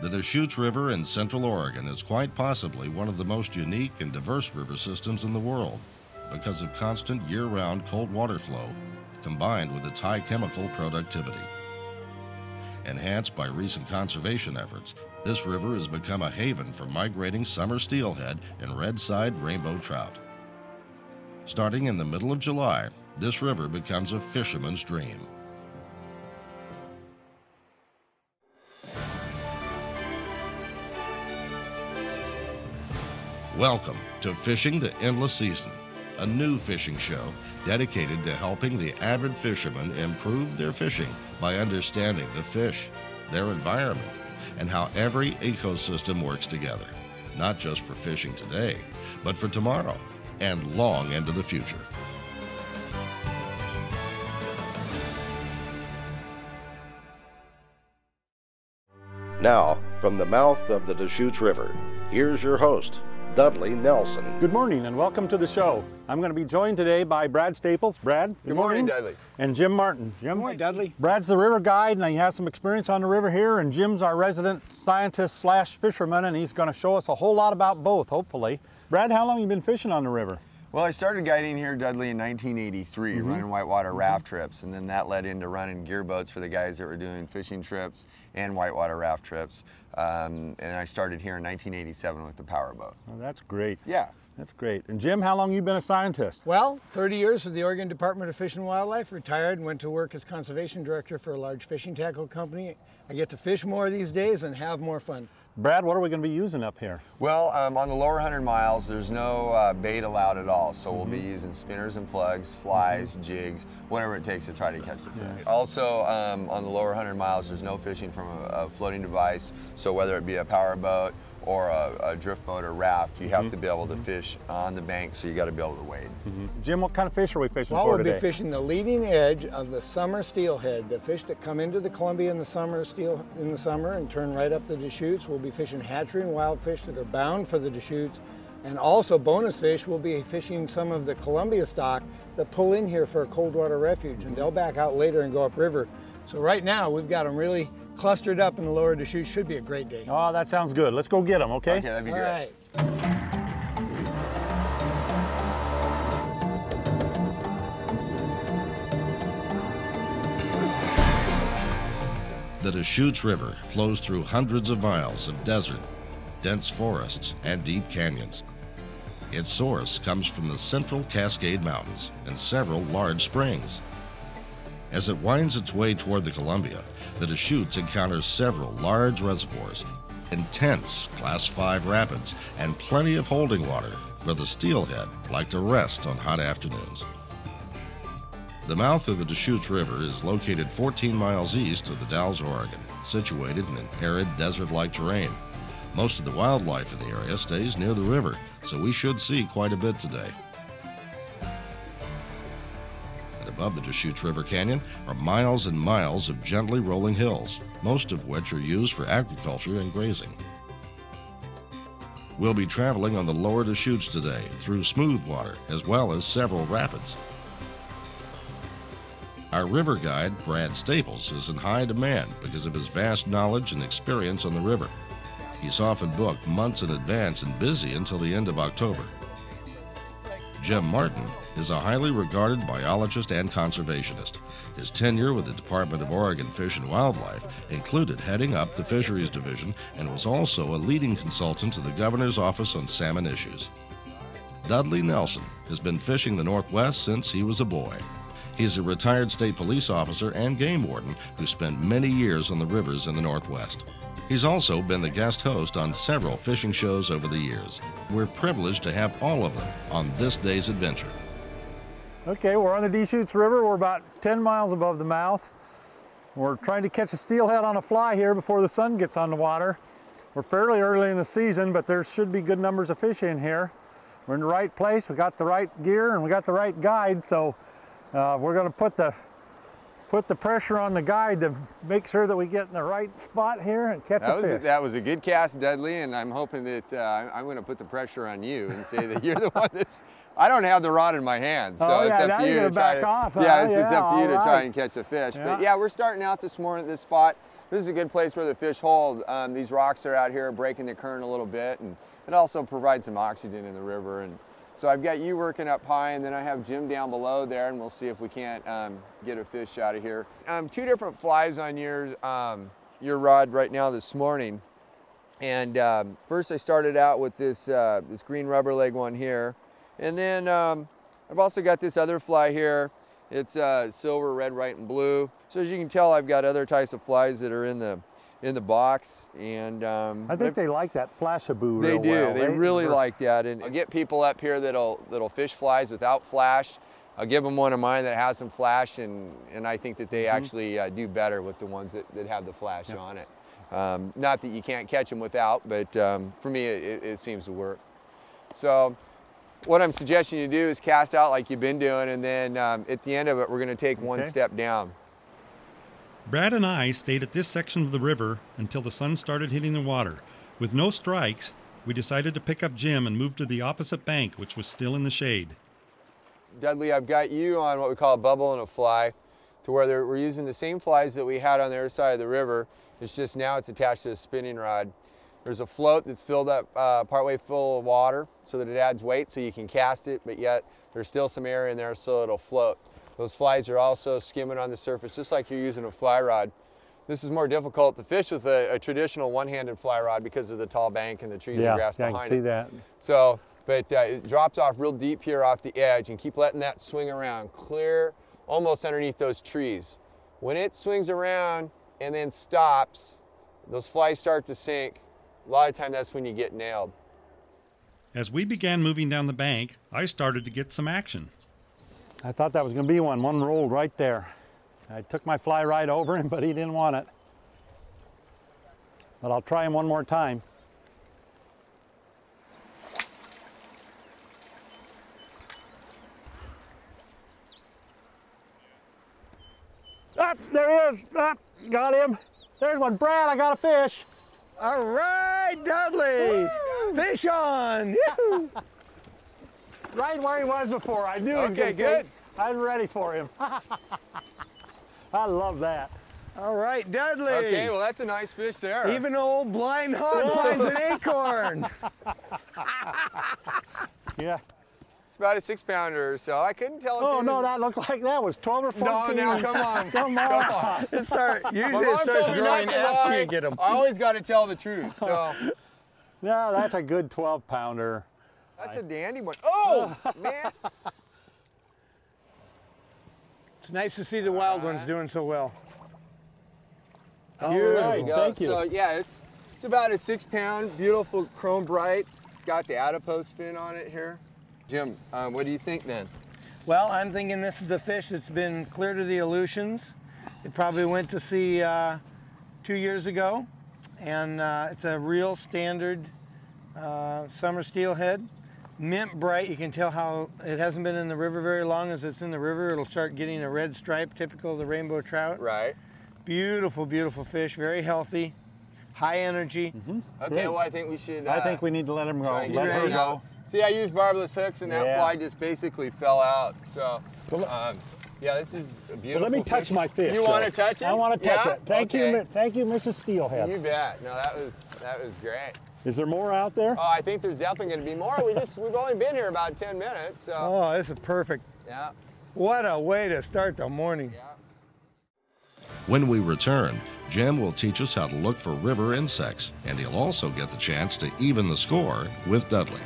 The Deschuttes River in Central Oregon is quite possibly one of the most unique and diverse river systems in the world because of constant year-round cold water flow combined with its high chemical productivity. Enhanced by recent conservation efforts, this river has become a haven for migrating summer steelhead and red-side rainbow trout. Starting in the middle of July, this river becomes a fisherman's dream. Welcome to Fishing the Endless Season, a new fishing show dedicated to helping the avid fishermen improve their fishing by understanding the fish, their environment, and how every ecosystem works together, not just for fishing today, but for tomorrow and long into the future. Now, from the mouth of the Deschuttes River, here's your host, Dudley Nelson. Good morning and welcome to the show. I'm going to be joined today by Brad Staples. Brad, good morning, Dudley. And Jim Martin. Jim? Good morning, Dudley. Brad's the river guide and he has some experience on the river here, and Jim's our resident scientist slash fisherman, and he's going to show us a whole lot about both, hopefully. Brad, how long have you been fishing on the river? Well, I started guiding here, Dudley, in 1983, running whitewater raft trips, and then that led into running gear boats for the guys that were doing fishing trips and whitewater raft trips. And I started here in 1987 with the powerboat. Oh, that's great. Yeah. That's great. And Jim, how long have you been a scientist? Well, 30 years with the Oregon Department of Fish and Wildlife, retired and went to work as conservation director for a large fishing tackle company. I get to fish more these days and have more fun. Brad, what are we going to be using up here? Well, on the lower 100 miles, there's no bait allowed at all, so we'll be using spinners and plugs, flies, jigs, whatever it takes to try to catch the fish. Also, on the lower 100 miles, there's no fishing from a floating device, so whether it be a power boat or a drift boat or raft, you have to be able to fish on the bank, so you got to be able to wade. Jim, what kind of fish are we fishing well, for we'll today? be fishing the leading edge of the summer steelhead, the fish that come into the Columbia in the summer and turn right up the Deschuttes. We'll be fishing hatchery and wild fish that are bound for the Deschuttes, and also bonus fish. We'll be fishing some of the Columbia stock that pull in here for a cold water refuge, and they'll back out later and go upriver. So right now we've got them really clustered up in the lower Deschuttes. Should be a great day. Oh, that sounds good. Let's go get them, okay? Okay, that'd be great. All right. The Deschuttes River flows through hundreds of miles of desert, dense forests, and deep canyons. Its source comes from the central Cascade Mountains and several large springs. As it winds its way toward the Columbia, the Deschuttes encounters several large reservoirs, intense Class 5 rapids, and plenty of holding water where the steelhead like to rest on hot afternoons. The mouth of the Deschuttes River is located 14 miles east of the Dalles, Oregon, situated in an arid desert-like terrain. Most of the wildlife in the area stays near the river, so we should see quite a bit today. Above the Deschuttes River Canyon are miles and miles of gently rolling hills, most of which are used for agriculture and grazing. We'll be traveling on the lower Deschuttes today through smooth water as well as several rapids. Our river guide, Brad Staples, is in high demand because of his vast knowledge and experience on the river. He's often booked months in advance and busy until the end of October. Jim Martin is a highly regarded biologist and conservationist. His tenure with the Department of Oregon Fish and Wildlife included heading up the Fisheries Division and was also a leading consultant to the Governor's Office on salmon issues. Dudley Nelson has been fishing the Northwest since he was a boy. He's a retired state police officer and game warden who spent many years on the rivers in the Northwest. He's also been the guest host on several fishing shows over the years. We're privileged to have all of them on this day's adventure. Okay, we're on the Deschuttes River. We're about 10 miles above the mouth. We're trying to catch a steelhead on a fly here before the sun gets on the water. We're fairly early in the season, but there should be good numbers of fish in here. We're in the right place, we got the right gear, and we got the right guide, so we're going to put the pressure on the guide to make sure that we get in the right spot here and catch a fish. That was a good cast, Dudley, and I'm hoping that I'm going to put the pressure on you and say that you're the one that's... I don't have the rod in my hand, so it's up to you to try to... Off, it's up to you to try and catch the fish. Yeah. But yeah, we're starting out this morning at this spot. This is a good place where the fish hold. These rocks are out here breaking the current a little bit, and it also provides some oxygen in the river. And so I've got you working up high, and then I have Jim down below there, and we'll see if we can't get a fish out of here. Two different flies on your rod right now this morning. And first I started out with this green rubber leg one here, and then I've also got this other fly here. It's silver, red, white, and blue. So as you can tell, I've got other types of flies that are in the box, and I think they like that flashaboo. They do. Well, they really like that. And I'll get people up here that'll fish flies without flash. I'll give them one of mine that has some flash, and I think that they actually do better with the ones that have the flash on it. Not that you can't catch them without, but for me, it seems to work. So what I'm suggesting you do is cast out like you've been doing, and then at the end of it, we're going to take one step down. Brad and I stayed at this section of the river until the sun started hitting the water. With no strikes, we decided to pick up Jim and move to the opposite bank, which was still in the shade. Dudley, I've got you on what we call a bubble and a fly, to where we're using the same flies that we had on the other side of the river. It's just now it's attached to a spinning rod. There's a float that's filled up partway full of water so that it adds weight so you can cast it, but yet there's still some air in there so it'll float. Those flies are also skimming on the surface just like you're using a fly rod. This is more difficult to fish with a traditional one-handed fly rod because of the tall bank and the trees and grass behind it. Yeah, I can see that. So, but it drops off real deep here off the edge, and keep letting that swing around, clear almost underneath those trees. When it swings around and then stops, those flies start to sink. A lot of time that's when you get nailed. As we began moving down the bank, I started to get some action. I thought that was going to be one. One rolled right there. I took my fly right over him, but he didn't want it. But I'll try him one more time. Ah, there he is. Ah, got him. There's one. Brad, I got a fish. All right, Dudley. Woo! Fish on. Right where he was before. I knew he was Okay, good. I'm ready for him. I love that. All right, Dudley. Okay, well that's a nice fish there. Even old blind hog finds an acorn. Yeah. It's about a 6-pounder or so. I couldn't tell if Oh no, that looked like that was 12 or 14. No, now come on. Come on. Usually it starts growing after you get them. I always got to tell the truth. So. No, that's a good 12-pounder. That's a dandy one. Oh, man. It's nice to see the wild ones doing so well. Oh, there you go. Thank you. So yeah, it's about a 6-pound, beautiful chrome bright. It's got the adipose fin on it here. Jim, what do you think then? Well, I'm thinking this is a fish that's been clear to the Aleutians. It probably went to sea 2 years ago, and it's a real standard summer steelhead. Mint bright. You can tell how it hasn't been in the river very long. As it's in the river, it'll start getting a red stripe, typical of the rainbow trout. Right. Beautiful, beautiful fish, very healthy, high energy. Okay, well I think we should... I think we need to let him go. Let her go. See, I used barbless hooks and that fly just basically fell out. So, yeah, this is a beautiful Well, let me touch my fish. You want to touch it? I want to touch Yeah? it. Thank you, Mrs. Steelhead. You bet. No, that was great. Is there more out there? Oh, I think there's definitely going to be more. We've only been here about 10 minutes. So. Oh, this is perfect. Yeah. What a way to start the morning. Yeah. When we return, Jim will teach us how to look for river insects, and he'll also get the chance to even the score with Dudley.